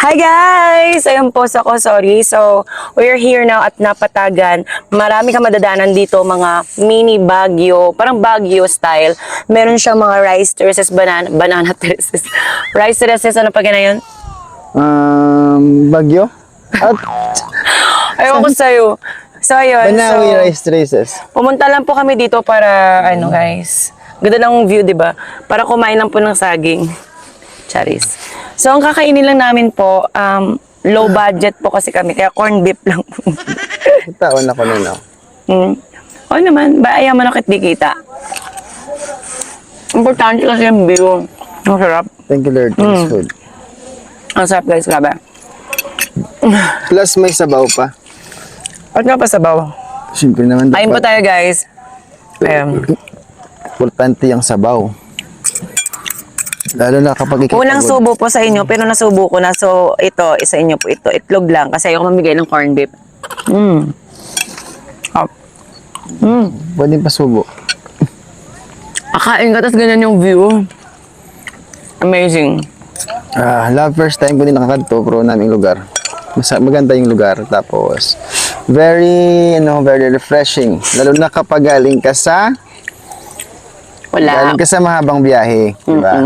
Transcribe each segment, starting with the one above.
Hi guys! Ayun po ako, sorry. So, we're here now at Napatagan. Marami kang madadaanan dito, mga mini Baguio, parang Baguio style. Meron siyang mga rice terraces, banana terraces. Rice terraces, ano pa yun? Bagyo? At Ayun ko sa'yo. So, ayun. Banawi Rice Traces. Pumunta lang po kami dito para, guys, ganda ng view, di ba? Para kumain lang po ng saging. Charis. So, ang kakainin lang namin po, low budget po kasi kami, kaya corned beef lang po. Taon ako na no. O naman, ba ayaw mo nakit di kita? Importante kasi yung view. Ang sarap. Thank you Lord for this food. Ang sarap guys, grabe. Plus may sabaw pa. At nga pa sabaw. Siyempre naman Kain po tayo guys. Ayun. Importante yung sabaw. Lalo na kapag Unang subo po sa inyo, pero nasubo ko na. So, ito, isa inyo po ito. Itlog lang kasi ayoko mamigay ng corned beef. Pwedeng pasubo. Akain ka, tas ganyan yung view. Amazing. Love first time ko din nakakadto pero naming lugar. Maganda yung lugar. Tapos, very refreshing. Lalo na kapag galing ka sa Wala. galing ka sa mahabang biyahe. Diba?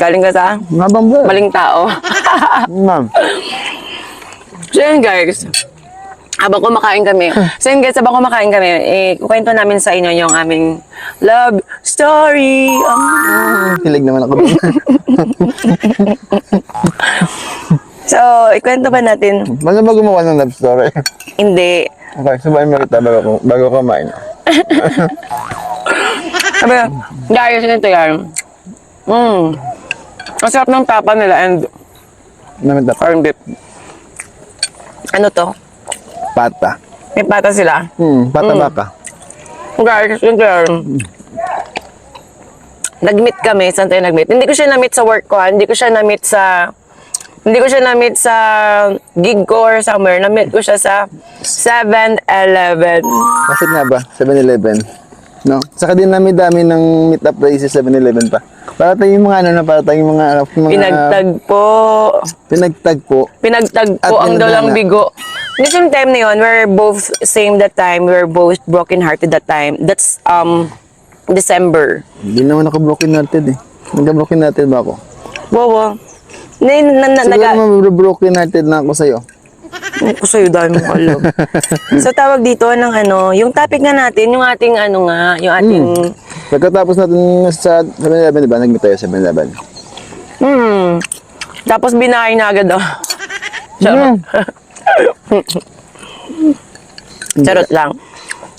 Galing ka sa Mahabang biyahe. maling tao. Ma'am. So yun guys, habang kumakain kami, kukwento namin sa inyo yung aming love story. Kilig naman ako doon. So, ikwento ba natin? Bago ba gumawa ng love story? Hindi. Okay, subayin mo kita bago kumain. Sabi, guys, ito yan. Ang sarap ng tapa nila and Namin dapat. corned beef. Ano to? Pata. May pata sila. Pata baka. Guys, ito yan. Nag-meet kami. Saan tayo nag-meet? Hindi ko siya na-meet sa work ko. Hindi ko siya na-meet sa gig ko or somewhere. Na-meet ko siya sa 7-Eleven. Bakit nga ba? 7-Eleven. No? Saka din dami ng meet-up places 7-Eleven pa. Para tayong mga para tayong mga Pinagtagpo At ang dalang pinagdana. bigo. This yung time na yun, we're both same that time. We're both broken-hearted that time. That's, December. Hindi naman ako broken hearted eh. Nagka-broken hearted ba ako? Wow. Siguro broken hearted na ako sa'yo. Ako sa'yo dahil mong alam. So, tawag dito ng yung topic nga natin, yung ating yung ating... Pagkatapos natin sa 7-Eleven, di ba? Nag-meet tayo sa 7-Eleven. Tapos binahay na agad Charot. Charot lang.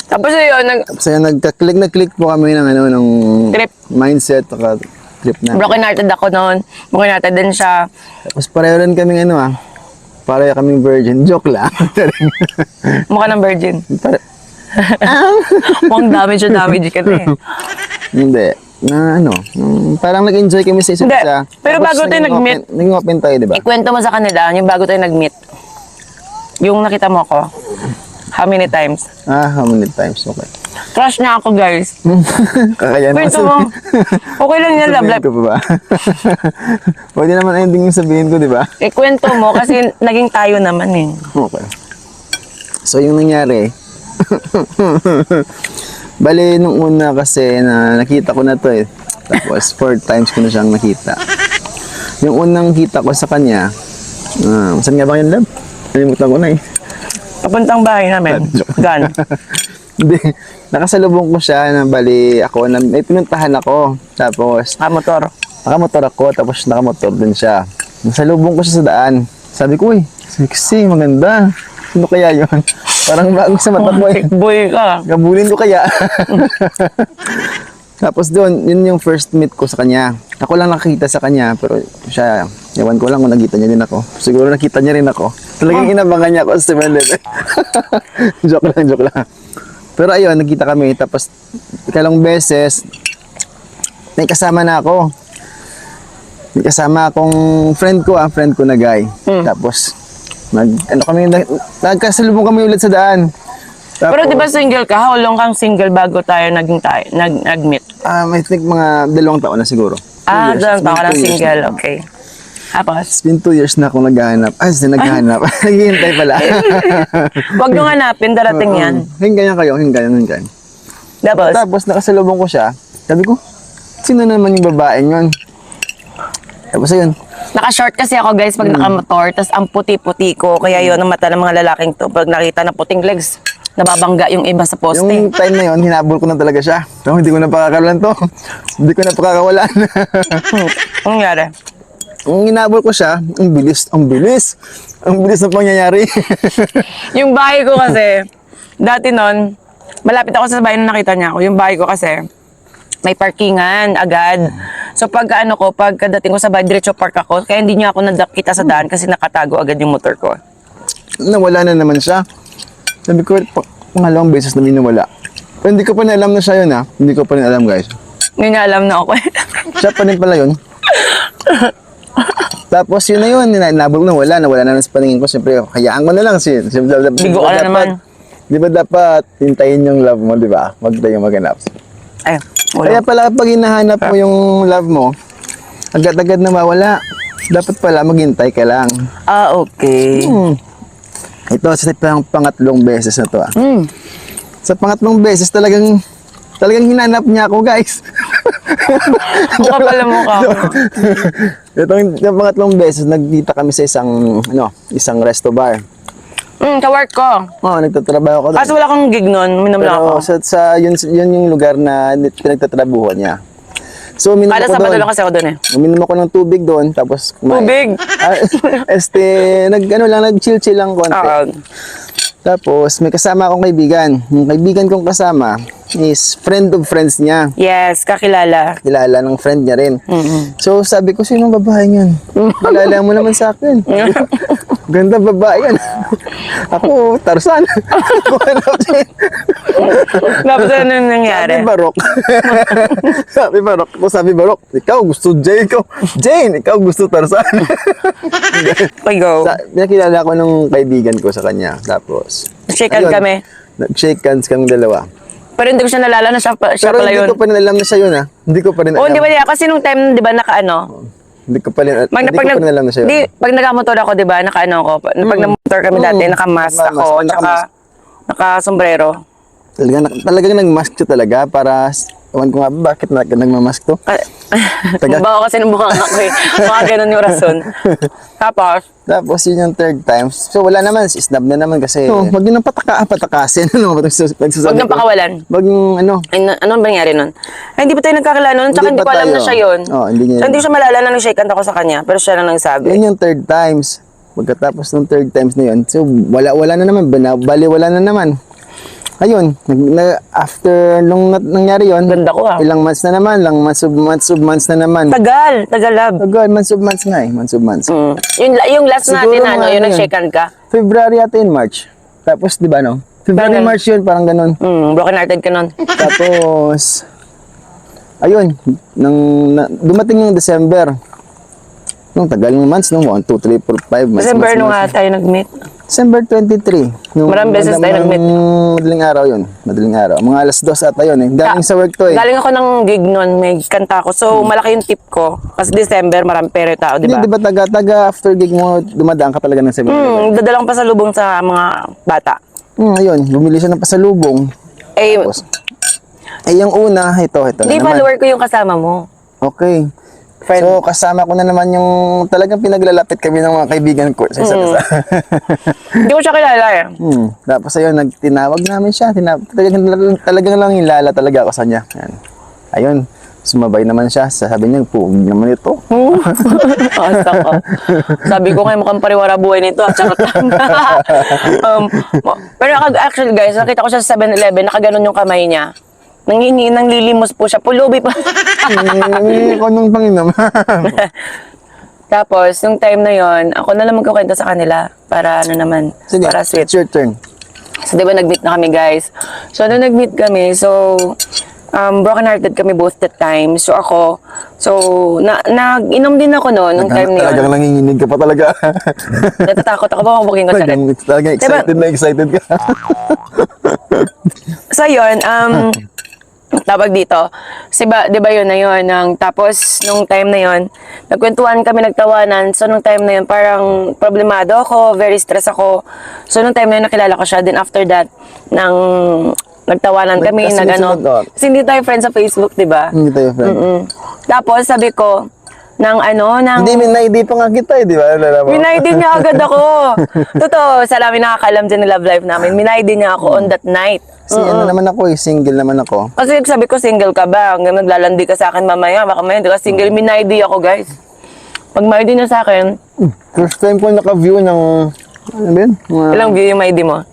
Tapos yun, Kasi nagka-click po kami ng ng Trip. mindset, trip na. broken-hearted ako noon. Broken-hearted din siya. Tapos pareho rin kaming pareho kaming virgin. Joke lang. Mukha ng virgin. Mukhang damage ka na eh. Hindi. Parang nag-enjoy kami sa isa't Hindi. isa. Pero Tapos bago tayo nag-meet, naging open tayo, di ba? ikwento mo sa kanila, yung bago tayo nag-meet. Yung nakita mo ako. How many times? How many times? Okay. Crush niya ako, guys. Kakayan Kwento mo. Okay lang yan, love Sabihin life. ko pa ba? Pwede naman ending yung sabihin ko, di ba? Ikwento mo kasi naging tayo naman eh. Okay. So, yung nangyari, bali, nung una kasi na nakita ko na to eh. Tapos, 4 times ko na siyang nakita. Yung unang kita ko sa kanya, saan nga ba yun, love? Nalimutan ko na eh. Papuntang bahay namin. Gan. Hindi, nakasalubong ko siya na bali ako, may pinuntahan ako. Tapos, Motor. nakamotor ako, tapos nakamotor din siya. Nasalubong ko siya sa daan. Sabi ko, uy, sexy, maganda. Sino kaya yun? Parang bago sa mata ko eh. Boy ka. Gabulin ko kaya. Tapos doon, yun yung first meet ko sa kanya. Ako lang nakita sa kanya, pero siya, ewan ko lang kung nakita niya din ako. Siguro nakita niya rin ako. Talagang inabangan niya ako sa 7-Eleven. Joke lang. Pero ayun, nagkita kami. Tapos, ikalawang beses, may kasama na ako. May kasama akong friend ko na guy. Tapos, nagkasalubong kami ulit sa daan. Tapos, Pero di ba single ka? How long kang single bago tayo nag-meet? I think mga 2 taon na siguro. 2 years. Dalawang taon ka na 2 years single. na. Okay. Tapos, It's been 2 years na akong naghahanap. Naghahanap. Naghihintay pala. wag nyo hanapin, darating yan. Hingayan kayo, hingayan. Tapos, Tapos nakasalubong ko siya. Sabi ko, sino naman yung babaeng yun? Tapos ayun, naka-short kasi ako guys pag nakamotor, tas ang puti-puti ko, kaya yun ang mata ng mga lalaking to, pag nakita na puting legs, nababangga yung iba sa poste. yung time na yun, hinabol ko na talaga siya. So, hindi ko na pakakawalan to. Hindi ko na pakakawalan. Anong nangyari? Nung hinabol ko siya, ang bilis. Ang bilis na pangyayari. Yung bahay ko kasi, dati nun, malapit ako sa bahay nung nakita niya ako. Yung bahay ko kasi, may parkingan agad. So pagka pagkadating ko sa bahay, diretso park ako. Kaya hindi niya ako nakita sa daan kasi nakatago agad yung motor ko. Nawala na naman siya. Sabi ko, pangalawang beses na minawala. Pero hindi ko pa na alam na siya yun ha. Hindi ko pa rin alam guys. Ngayon nga alam na ako. Siya pa rin pala yun. Tapos yun na yun, nabog na nawala na sa paningin ko. Siyempre, hayaan ko na lang. Bigo ka na naman. Di ba dapat hintayin yung love mo, di ba? Huwag tayong maghanap. Ay, Kaya pala pag hinahanap mo yung love mo, agad-agad na mawala. Dapat pala maghintay ka lang. okay. Ito, sa pangatlong beses na to ah. Hmm. Sa pangatlong beses talagang hinanap niya ako guys. Mukha pala mukha ko. Yung pangatlong beses, nagkita kami sa isang resto bar. Ka-work ko. Nagtatrabaho ko doon. Kaso wala kang gig nun, uminom lang ako. Pero yun yung lugar na pinagtatrabuhan niya. So, uminom Kada ako Sabado doon. lang kasi ako dun eh. Uminom ako ng tubig doon, tapos Tubig? nag-chill-chill lang konti. Tapos, may kasama akong kaibigan. Yung kaibigan kong kasama is friend of friends niya. Yes, kakilala. Kilala ng friend niya rin. So, sabi ko, sino babae niyan? Kilala mo naman sa akin. Ganda babae yan. Ako, Tarzan. Ako, hanap din. Tapos ano nangyari? Sabi Barok, ikaw gusto Jane, ikaw gusto Tarzan. Okay, go. Nakilala ko nung kaibigan ko sa kanya. Tapos, Shake hand ayun, kami. nag-shake hands kami dalawa. Pero hindi ko siya nalala na siya Pero pala hindi yun. ko pa rin alam na siya yun ha. Hindi ko pa rin alam. Oo, hindi ba niya? Kasi nung time, di ba, Hindi ko pa rin alam na siya yun. Pag nagamotor ako, di ba, ako. Pag namotor kami dati, nakamask ako, tsaka naka-sombrero. Talagang nag-mask siya talaga para, ewan ko nga ba, bakit nagmamask to? Baka kasi nung bukang ako eh. Baka ganun yung rason. Tapos yun yung third time. So wala naman, snub na naman kasi. Wag yun ang patakasin. Wag nang pakawalan. Wag yung Ano ba nangyari nun? Ay, hindi pa tayo nagkakilala nun. Tsaka Hindi hindi pa ko alam tayo. na siya yun. Hindi niya. So, hindi ko siya malala na nag-shake hand ako sa kanya. Pero siya lang nagsabi. Yun yung third times. Pagkatapos ng third times na yun, so wala na naman, bali wala na naman. Ayun, after nung nangyari yun, Ganda ko, ah. ilang months na naman, months na naman. Tagal lab. Tagal, months nga eh, months. Yung last Siguro natin, mga yung ano nag-shake hand ka. February ata in March. Tapos, di ba no? February, Parang- March yun, parang ganun. Broken hearted ka nun. Tapos, ayun, dumating yung December. Nung tagal ng months, 1, 2, 3, 4, 5 months. December nung nga tayo nag-meet. December 23. Maraming beses tayo nag-meet. Madaling araw yun. Madaling araw. Mga alas 2 ata yun eh. Galing sa work to eh. Galing ako ng gig nun, may kanta ko. So, malaki yung tip ko. Kasi December, marami pero tao, di Hindi, ba? di ba taga after gig mo, dumadaan ka talaga ng 7-Eleven? Dadalang pa sa lubong sa mga bata. Ayun, bumili siya ng pasalubong. Eh, Yung una, ito na di naman. follower ko yung kasama mo. Okay. Friend. So, kasama ko na naman yung talagang pinaglalapit kami ng mga kaibigan ko sa isa't isa. Hindi ko siya kilala eh. Tapos ayun, tinawag namin siya. Talagang lang hilala talaga ako sa kanya. Yan. Ayun, sumabay naman siya. Sabi niya, puwag naman ito. Asa ko. Sabi ko ngayon mukhang pariwara buhay nito. Charot lang. Pero actually guys, nakita ko siya sa 7-Eleven, nakaganon yung kamay niya. Nanglilimos po siya. Pulubi pa. Nangingi ko nung Panginoon. Tapos, yung time na yon, ako na lang magkukwento sa kanila. Para ano naman, Sige, para sweet. it's your turn. So, di ba nag-meet na kami, guys? So, nung nag-meet kami, so, broken-hearted kami both the time. So, nag-inom din ako noon, nung time na yun. Talagang nanginginig ka pa talaga. Natatakot ako, baka mabugin ko siya rin. Talagang excited ka. So, yun, tawag dito. Kasi ba, di ba yun na yun? Tapos, nung time na yun, nagkwentuhan kami, nagtawanan. So, nung time na yun, parang problemado ako, very stress ako. So, nung time na yun, nakilala ko siya. Then, after that, nagtawanan kami, Nagkasunod-sunod. Kasi hindi tayo friends sa Facebook, di ba? Hindi tayo friend. Tapos, sabi ko, Hindi, minay pa nga kita eh, di ba? Alala mo? Minay din niya agad ako. Totoo, sa lamin nakakalam dyan ng love life namin. Minay din niya ako on that night. Kasi ano naman ako eh, single naman ako. Kasi sabi ko, single ka ba? Hanggang naglalandi ka sa akin mamaya. Baka mamaya, di ka single. Minay din ako, guys. Pag may din niya sa akin, First time ko naka-view ng, ano ba yun? ilang view yung may di mo?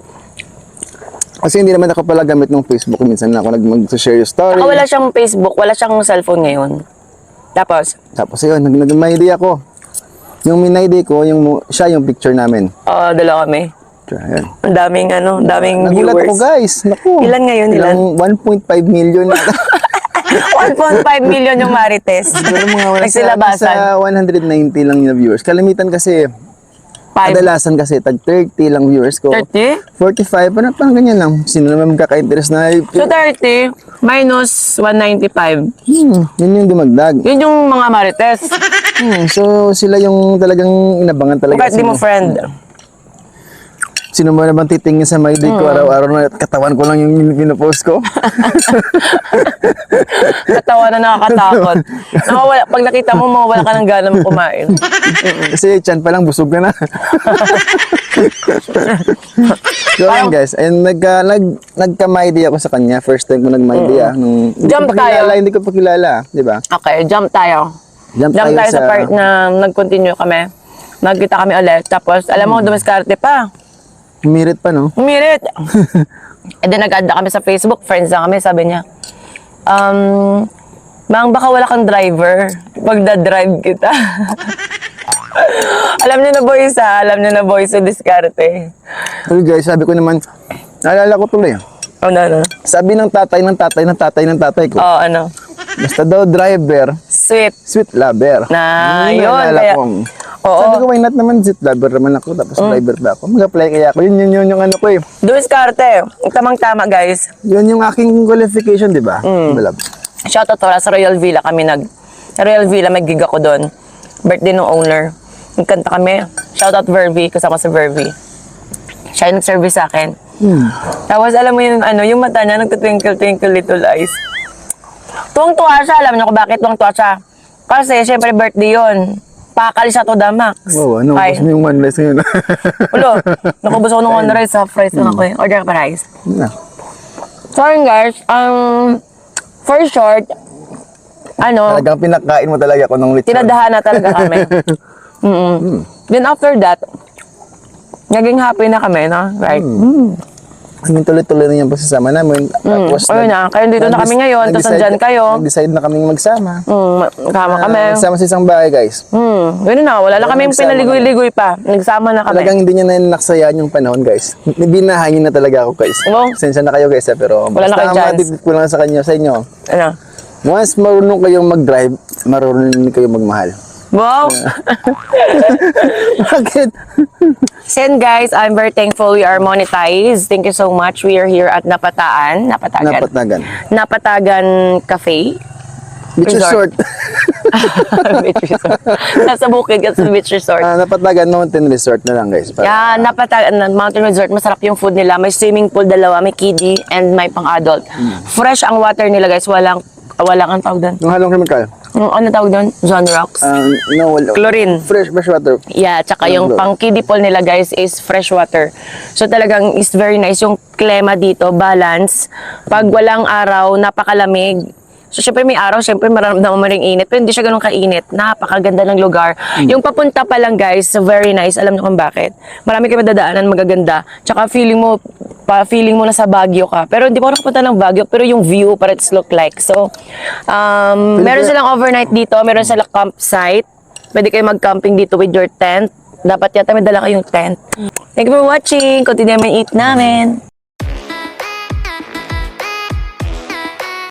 Kasi hindi naman ako pala gamit ng Facebook. Minsan na ako mag-share yung story. Wala siyang Facebook, wala siyang cellphone ngayon. Tapos, Tapos yun, nag-my day ako. Yung minay day ko, siya yung picture namin. dalawa kami. Ayan. Ang daming Nagulat viewers. ako guys. Naku. Ilan ngayon, ilan? 1.5 million. 1.5 million yung Marites. Pero mga wala Nagsilabasan. sa 190 lang yung viewers. Kalimitan kasi, 5. kadalasan kasi, tag 30 lang viewers ko. 30? 45, parang ganyan lang. Sino naman magkaka-interest na, So 30 minus 195. yun yung dumagdag. Yun yung mga Marites. So, sila yung talagang inabangan talaga. Bakit di mo friend? Sino mo naman titingin sa my day ko araw-araw na katawan ko lang yung pinopost ko? Katawa na nakakatakot. Nakawala, pag nakita mo, mawawala ka ng gana mo kumain. Kasi chan pa lang busog ka na. So ayun guys, ayun, nagka-my day ako sa kanya. First time ko nag-my day nung Jump tayo. Hindi ko pa kilala, di ba? Okay, jump tayo. Jump Jump tayo tayo sa part na nag-continue kami. Nagkita kami ulit. Tapos, alam mo, dumiskarte pa. Humirit pa, no? Umirit. And then, nag-add na kami sa Facebook. Friends na kami, sabi niya. Mang, baka wala kang driver. Pagda-drive kita. Alam niyo na boys ha. Alam niyo na boys sa diskarte. So guys, sabi ko naman, naalala ko tuloy. Ano? Sabi ng tatay ko, Ano? basta daw driver, Sweet. sweet lover. Na, Yun yung yun, naalala kaya- ko. Oo. Sabi ko, why not naman, sweet lover naman ako, tapos driver ba ako? Mag-apply kaya ako. Yun yung ano ko eh. Diskarte. Tamang-tama guys. Yun yung aking qualification, di ba? Balab. Shoutout pala sa Royal Villa kami sa Royal Villa may gig ako doon. Birthday ng owner. Nagkanta kami. Shoutout Vervi, kasama sa Vervi. Siya yung nag-service sa akin. Tapos alam mo yung yung mata niya nagtutwinkle-twinkle little eyes. Tuwang-tuwa siya, alam niyo kung bakit tuwang-tuwa siya. Kasi syempre birthday yun. Pakal siya to the max. Wow, ano? Ay, Gusto mo yung one less ngayon? ulo. Nakubos ako ng one rice, half rice lang ako eh. Order ka pa rice. Na. So yun guys, for short, Talagang pinakain mo talaga ako ng lechon. tinadahan na talaga kami. Then after that, naging happy na kami, no? Right? Hanggang tuloy-tuloy na yung pagsasama namin. Tapos, Ayun na, kayo dito na kami ngayon, tapos nandyan kayo. Nag-decide na kaming magsama. Kama kami. Nagsama sa isang bahay, guys. Ganun na, wala na kami nagsama pinaligoy-ligoy pa. Nagsama na kami. Talagang hindi niya na naksayaan yung panahon, guys. Binahayin na talaga ako, guys. Oo. Sensya na kayo, guys, pero Wala na kayo chance. matitip ko lang sa kanya, sa inyo. Ano? Once marunong kayong mag-drive, marunong din kayong magmahal. Wow! Bakit? Sen guys, I'm very thankful we are monetized. Thank you so much. We are here at Napatagan. Napatagan. Napatagan Cafe. Beach Resort. Resort. Beach resort. Nasa bukid at sa beach resort. Napatagan Mountain Resort na lang, guys. Yeah, Napatagan Mountain Resort. Masarap yung food nila. May swimming pool dalawa, may kiddie, and may pang-adult. Fresh ang water nila guys. Walang ang tawag doon. Yung halong chemical. Ano tawag doon? John Rocks. No, wala. Chlorine. Fresh water. Yeah, tsaka yung pang kiddie pool nila guys is fresh water. So talagang is very nice. Yung klima dito, balance. Pag walang araw, napakalamig. So syempre may araw, syempre maramdaman mo ring init. Pero hindi siya ganun kainit. Napakaganda ng lugar. Yung papunta pa lang guys, very nice. Alam niyo kung bakit. Marami kayo madadaanan, magaganda. Tsaka feeling mo nasa Baguio ka. Pero hindi ko nakapunta ng Baguio, pero yung view, para it's look like. So, meron silang overnight dito, meron silang campsite. Pwede kayo mag-camping dito with your tent. Dapat yata may dala kayong tent. Thank you for watching. Continue namin eat namin.